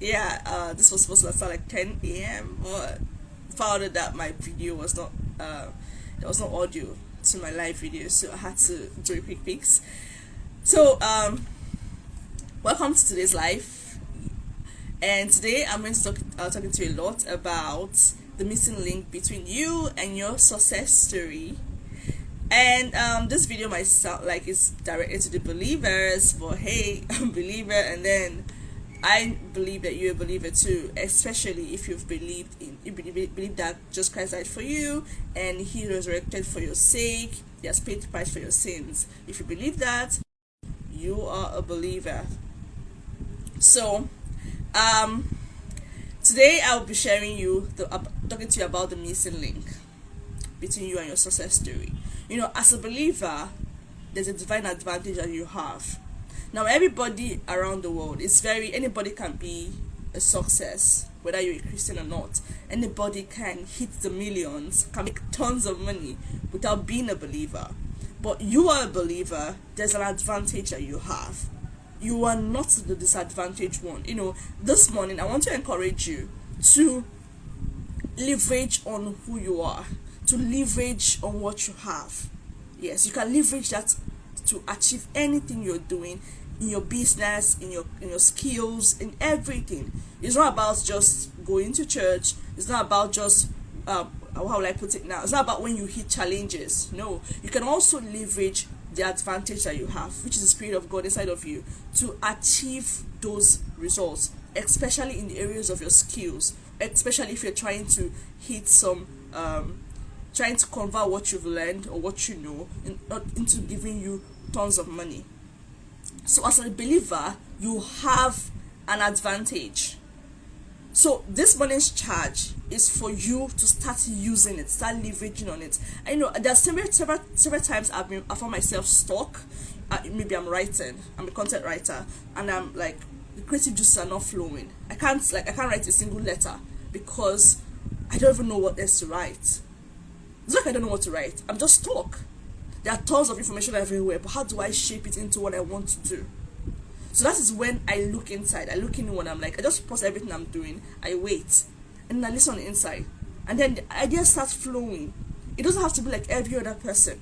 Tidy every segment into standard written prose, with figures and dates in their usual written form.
This was supposed to start like 10 a.m. but found out that my video was not there was no audio to my live video, so I had to do a quick fix. So welcome to today's live, and today I'm going to talking to you a lot about the missing link between you and your success story. And this video might sound like it's directed to the believers, but hey, I'm a believer, and then I believe that you're a believer too, especially if you've believed that just Christ died for you and he resurrected for your sake. He has paid the price for your sins. If you believe that, you are a believer. So today I'll be sharing talking to you about the missing link between you and your success story. You know, as a believer, there's a divine advantage that you have. Now, everybody around the world anybody can be a success, whether you're a Christian or not. Anybody can hit the millions, can make tons of money without being a believer. But you are a believer, there's an advantage that you have. You are not the disadvantaged one. You know, this morning I want to encourage you to leverage on who you are, to leverage on what you have. Yes, you can leverage that to achieve anything you're doing in your business, in your skills, in everything. It's not about just going to church. It's not about just how will I put it now? It's not about when you hit challenges. No, you can also leverage the advantage that you have, which is the Spirit of God inside of you, to achieve those results, especially in the areas of your skills, especially if you're trying to hit some trying to convert what you've learned or what you know into giving you tons of money. So as a believer, you have an advantage. So this morning's charge is for you to start using it, start leveraging on it. I know there's several times I found myself stuck. Maybe I'm a content writer, and I'm like, the creative juices are not flowing. I can't write a single letter because I don't even know what else to write. It's like I don't know what to write. I'm just stuck. There are tons of information everywhere, but how do I shape it into what I want to do? So that is when I look inside. I look in when I'm like, I just pause everything I'm doing. I wait, and then I listen on the inside, and then the idea starts flowing. It doesn't have to be like every other person's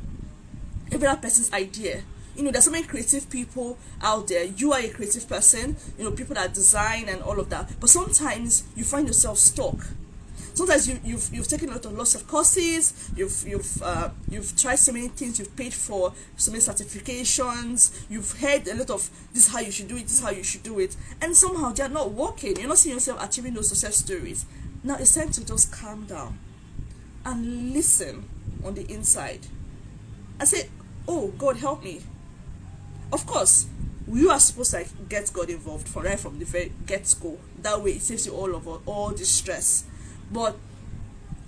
idea. You know, there's so many creative people out there. You are a creative person. You know, people that design and all of that. But sometimes you find yourself stuck. Sometimes you've taken lots of courses, you've tried so many things, you've paid for so many certifications, you've heard a lot of this is how you should do it, this is how you should do it, and somehow they're not working. You're not seeing yourself achieving those success stories. Now it's time to just calm down and listen on the inside. I say, oh God, help me. Of course, you are supposed to get God involved from the very get-go. That way it saves you all this stress. But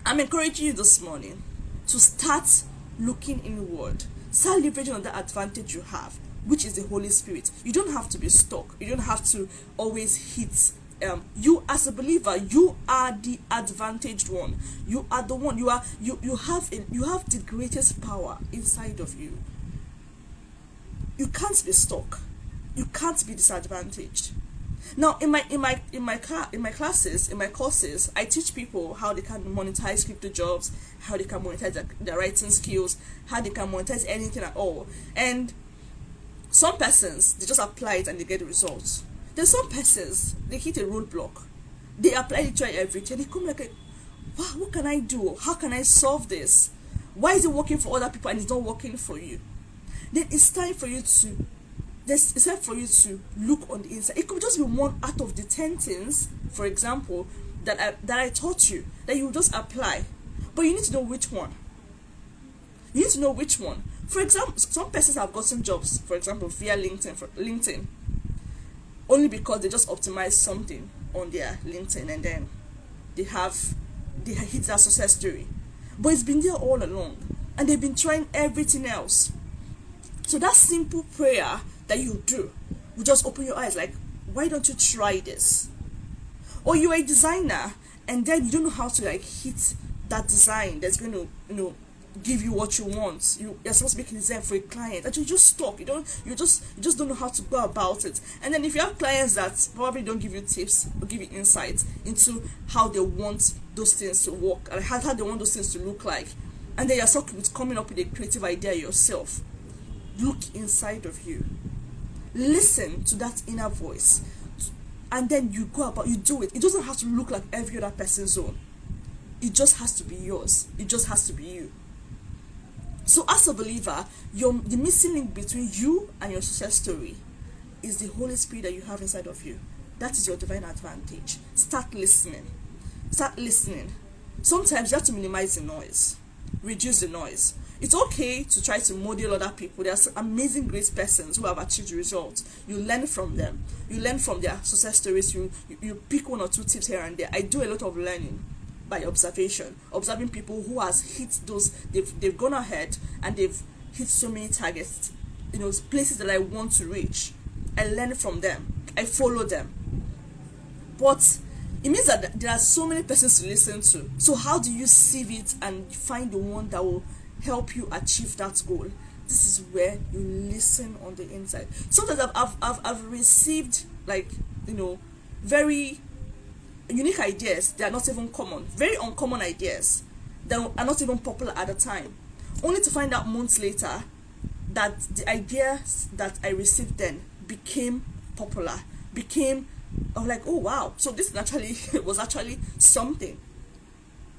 I'm encouraging you this morning to start looking inward. Start leveraging on the advantage you have, which is the Holy Spirit. You don't have to be stuck. You don't have to always hit. You as a believer, you are the advantaged one. You are the one. You have the greatest power inside of you. You can't be stuck. You can't be disadvantaged. Now, in my classes, in my courses, I teach people how they can monetize crypto jobs, how they can monetize their writing skills, how they can monetize anything at all. And some persons, they just apply it and they get the results. There's some persons, they hit a roadblock. They apply it to everything. They come like, wow, what can I do? How can I solve this? Why is it working for other people and it's not working for you? Then it's time for you to look on the inside. It could just be one out of the 10 things, for example, that I taught you, that you just apply. But you need to know which one. For example, some persons have gotten jobs, for example, via LinkedIn, only because they just optimized something on their LinkedIn, and then they hit that success story. But it's been there all along, and they've been trying everything else. So that simple prayer that you do will just open your eyes, like, why don't you try this? Or you're a designer and then you don't know how to hit that design that's going to give you what you want. You're supposed to make it easier for a client, and you just stop. You just don't know how to go about it. And then if you have clients that probably don't give you tips or give you insights into how they want those things to work and how they want those things to look like, and then you're stuck with coming up with a creative idea yourself, look inside of you, listen to that inner voice, and then you go about, you do it. It doesn't have to look like every other person's own. It just has to be yours. It just has to be you. So as a believer, the missing link between you and your success story is the Holy Spirit that you have inside of you. That is your divine advantage. Start listening. Start listening. Sometimes you have to minimize the noise. Reduce the noise. It's okay to try to model other people. There are some amazing, great persons who have achieved results. You learn from them. You learn from their success stories. You pick one or two tips here and there. I do a lot of learning by observing people who has hit those, they've gone ahead and they've hit so many targets, places that I want to reach. I learn from them. I follow them. But it means that there are so many persons to listen to. So how do you sieve it and find the one that will help you achieve that goal? This is where you listen on the inside. Sometimes I've received very unique ideas that are not even common, very uncommon ideas that are not even popular at the time, only to find out months later that the ideas that I received then became popular, I'm like, oh wow, so this was actually something.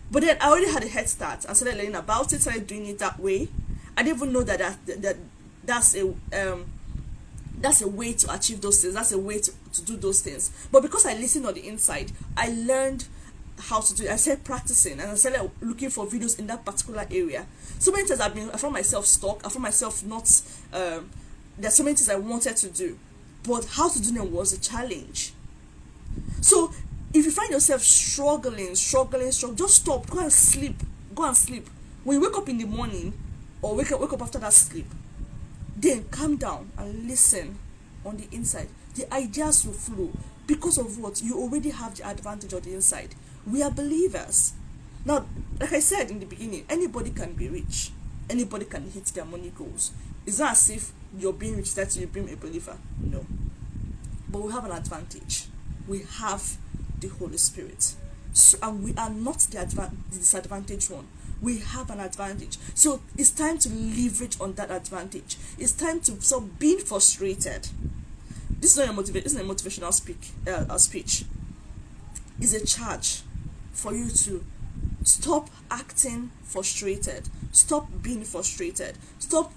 But then I already had a head start. I started learning about it, started doing it that way. I didn't even know that's a way to achieve those things. That's a way to do those things. But because I listened on the inside, I learned how to do it. I started practicing and I started looking for videos in that particular area. So many times I found myself stuck. I found myself not, there's so many things I wanted to do, but how to do them was a challenge. So if you find yourself struggling, just stop. Go and sleep. When you wake up in the morning or wake up after that sleep, then calm down and listen on the inside. The ideas will flow. Because of what? You already have the advantage on the inside. We are believers. Now, like I said in the beginning, anybody can be rich. Anybody can hit their money goals. It's not as if you're being rich that you become a believer. No. But we have an advantage. We have the Holy Spirit. So, and we are not the disadvantaged one. We have an advantage. So it's time to leverage on that advantage. It's time to stop being frustrated. This is not a motivational speech. It's a charge for you to stop acting frustrated. Stop being frustrated. Stop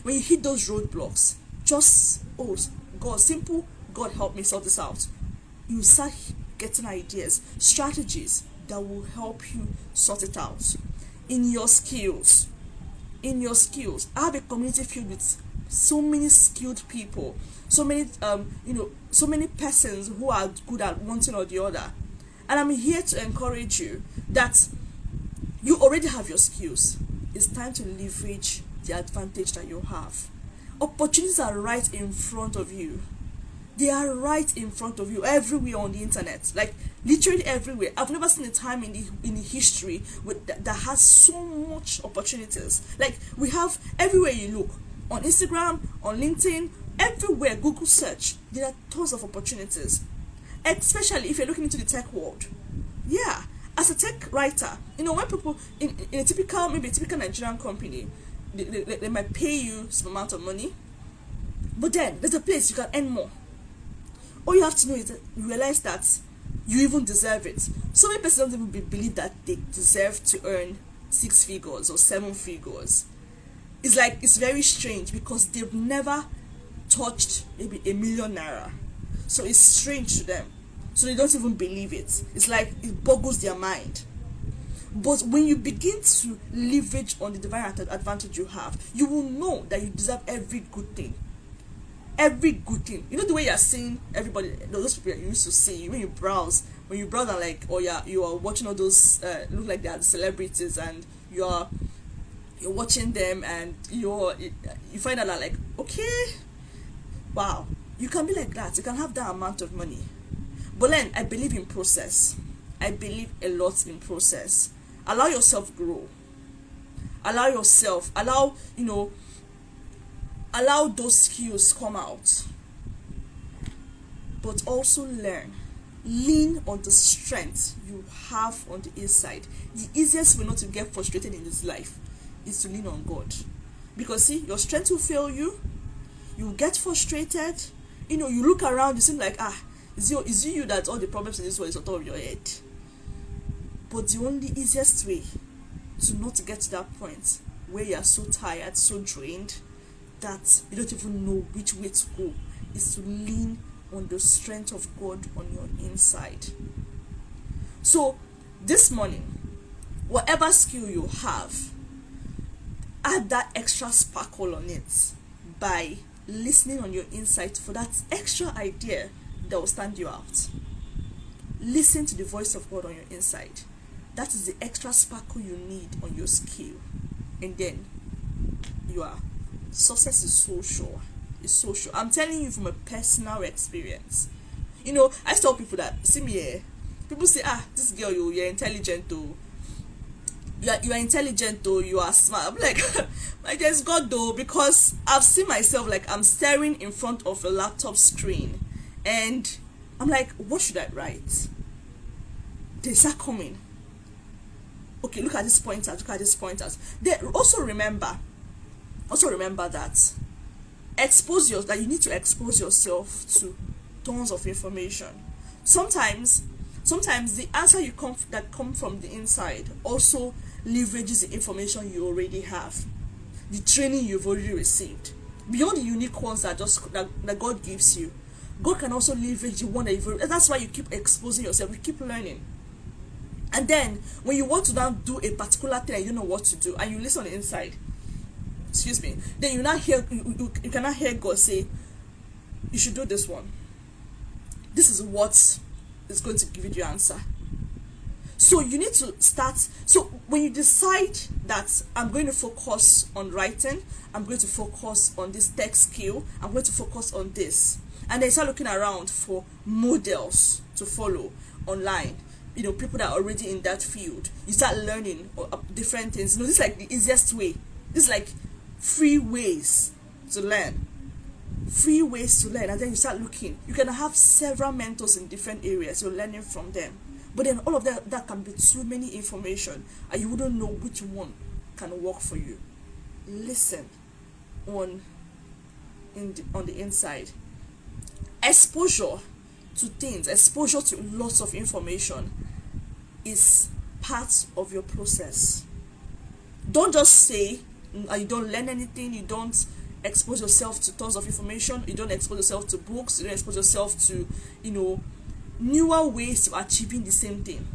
when you hit those roadblocks. Just, God help me sort this out. You start getting ideas, strategies that will help you sort it out. In your skills, I have a community filled with so many skilled people, so many persons who are good at one thing or the other, and I'm here to encourage you that you already have your skills. It's time to leverage the advantage that you have. Opportunities are right in front of you. They are right in front of you everywhere on the internet, like literally everywhere. I've never seen a time in the history that has so much opportunities. Like we have everywhere you look, on Instagram, on LinkedIn, everywhere. Google search, there are tons of opportunities, especially if you're looking into the tech world. Yeah, as a tech writer, when people in a typical Nigerian company, they might pay you some amount of money, but then there's a place you can earn more. All you have to know is that you realize that you even deserve it. So many persons don't even believe that they deserve to earn 6 figures or 7 figures. It's very strange because they've never touched maybe ₦1 million. So it's strange to them. So they don't even believe it. It's like it boggles their mind. But when you begin to leverage on the divine advantage you have, you will know that you deserve every good thing. Every good thing. The way you're seeing everybody, those people you used to see when you browse and like, you are watching all those look like they are the celebrities, and you're watching them, and you find out that, like, okay, wow, you can be like that. You can have that amount of money. But then I believe in process. I believe a lot in process. Allow yourself grow. Allow yourself, allow those skills come out. But also lean on the strength you have on the inside. The easiest way not to get frustrated in this life is to lean on God. Because see, your strength will fail you. You get frustrated. You look around, you seem like, is it you that all the problems in this world is on top of your head? But the only easiest way to not get to that point where you are so tired, so drained, that you don't even know which way to go, is to lean on the strength of God on your inside. So this morning, whatever skill you have, add that extra sparkle on it by listening on your inside for that extra idea that will stand you out. Listen to the voice of God on your inside. That is the extra sparkle you need on your skill. And then your success is so sure. It's so sure. I'm telling you from a personal experience. I tell people that, see me here. People say, this girl, you're intelligent though. You are intelligent though, you are smart. I'm like, I just God though, because I've seen myself like I'm staring in front of a laptop screen and I'm like, what should I write? They start coming. Okay, look at this pointers, Then also remember that that you need to expose yourself to tons of information. Sometimes the answer that come from the inside also leverages the information you already have, the training you've already received. Beyond the unique ones that God gives you, God can also leverage the one that you've already. That's why you keep exposing yourself, you keep learning. And then when you want to now do a particular thing and you don't know what to do, and you listen on the inside, then you cannot hear God say, you should do this one. This is what is going to give you the answer. So you need to start. So when you decide that I'm going to focus on writing, I'm going to focus on this tech skill, I'm going to focus on this, and then you start looking around for models to follow online, people that are already in that field. You start learning different things. This is like the easiest way. This is like free ways to learn. And then you start looking. You can have several mentors in different areas. You're learning from them. But then all of that can be too many information and you wouldn't know which one can work for you. Listen on the inside. Exposure to things, exposure to lots of information is part of your process. Don't just say you don't learn anything, you don't expose yourself to tons of information, you don't expose yourself to books, you don't expose yourself to newer ways of achieving the same thing.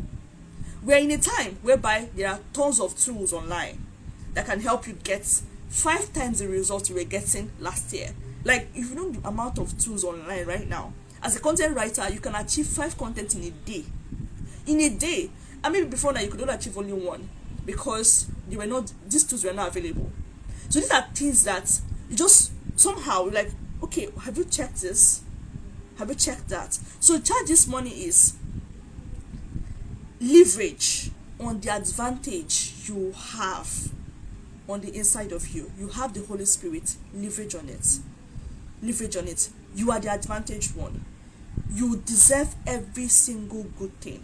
We're in a time whereby there are tons of tools online that can help you get 5 times the results you were getting last year. Like, if you know the amount of tools online right now, as a content writer, you can achieve 5 content in a day. And maybe before now you could only achieve only 1 because these tools were not available. So these are things that you just somehow like, okay, have you checked this? Have you checked that? So charge this money is leverage on the advantage you have on the inside of you. You have the Holy Spirit. Leverage on it. You are the advantaged one. You deserve every single good thing.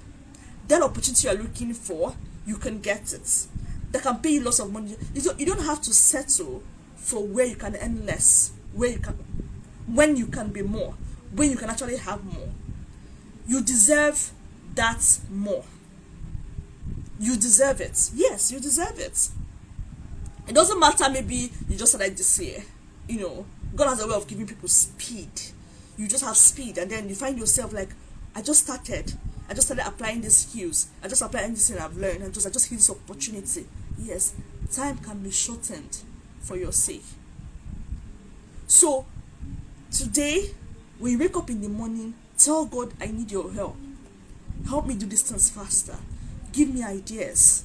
That opportunity you are looking for, you can get it. That can pay you lots of money. You don't have to settle for where you can earn less, when you can be more, when you can actually have more. You deserve that more. You deserve it. Yes, you deserve it. It doesn't matter, maybe you just started this year. God has a way of giving people speed. You just have speed, and then you find yourself like, I just started applying these skills. I just applied this thing I've learned, and I just hit this opportunity. Yes, time can be shortened for your sake. So today, when you wake up in the morning, tell God, I need your help. Help me do this things faster. Give me ideas.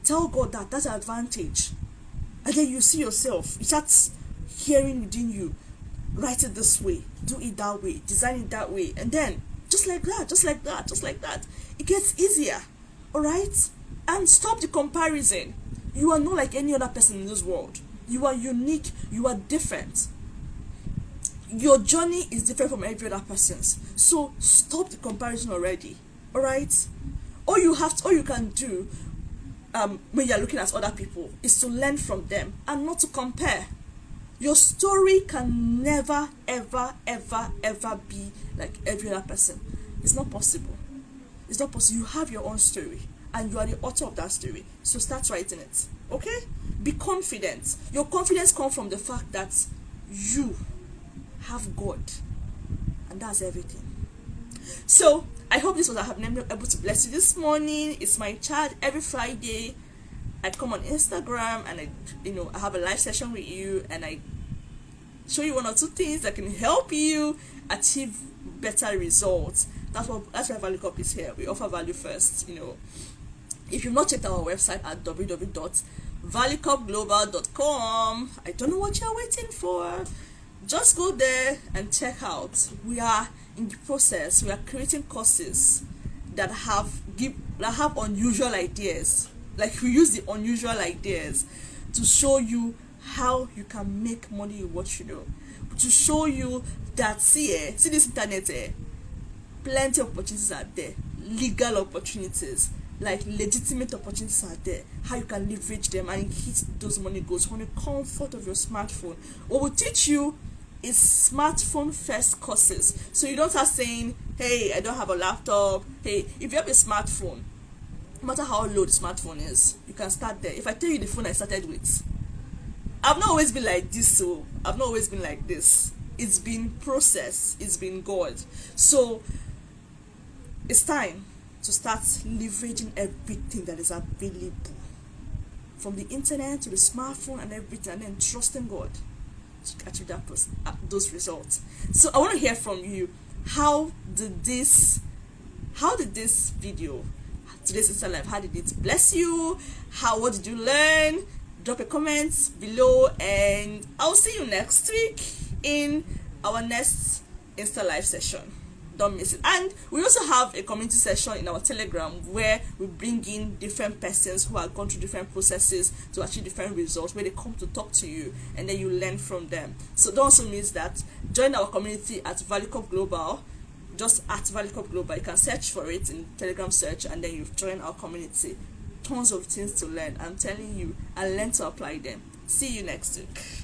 Tell God that's an advantage. And then you see yourself, you start hearing within you, write it this way, do it that way, design it that way, and then just like that, it gets easier. Alright? And stop the comparison. You are not like any other person in this world. You are unique. You are different. Your journey is different from every other person's. So stop the comparison already. All right. All you can do when you're looking at other people is to learn from them and not to compare. Your story can never, ever, ever, ever be like every other person. It's not possible. It's not possible. You have your own story and you are the author of that story. So start writing it. Okay? Be confident. Your confidence comes from the fact that you have God. And that's everything. So I hope this was I have been able to bless you this morning. It's my chat every Friday. I come on Instagram and I have a live session with you and I show you one or two things that can help you achieve better results. That's why Valucop is here. We offer value first. If you've not checked our website at www.valucopglobal.com, I don't know what you're waiting for. Just go there and check out. We are in the process. We are creating courses that have unusual ideas. Like we use the unusual ideas to show you how you can make money with what you know. To show you that see this internet, plenty of opportunities are there. Legal opportunities, like legitimate opportunities are there. How you can leverage them and hit those money goals from the comfort of your smartphone. What will teach you is smartphone first courses. So you don't start saying, hey, I don't have a laptop. Hey, if you have a smartphone, no matter how low the smartphone is, you can start there. If I tell you the phone I started with, I've not always been like this, so I've not always been like this. It's been process, it's been God. So it's time to start leveraging everything that is available, from the internet to the smartphone and everything, and then trusting God to achieve those results. So I want to hear from you. How did this video, today's Insta Live, how did it bless you? What did you learn? Drop a comment below and I'll see you next week in our next Insta Live session. Don't miss it. And we also have a community session in our Telegram where we bring in different persons who have gone through different processes to achieve different results, where they come to talk to you and then you learn from them. So don't also miss that. Join our community at Valucop Global. Just at Valucop Global. You can search for it in Telegram search and then you've joined our community. Tons of things to learn, I'm telling you, and learn to apply them. See you next week.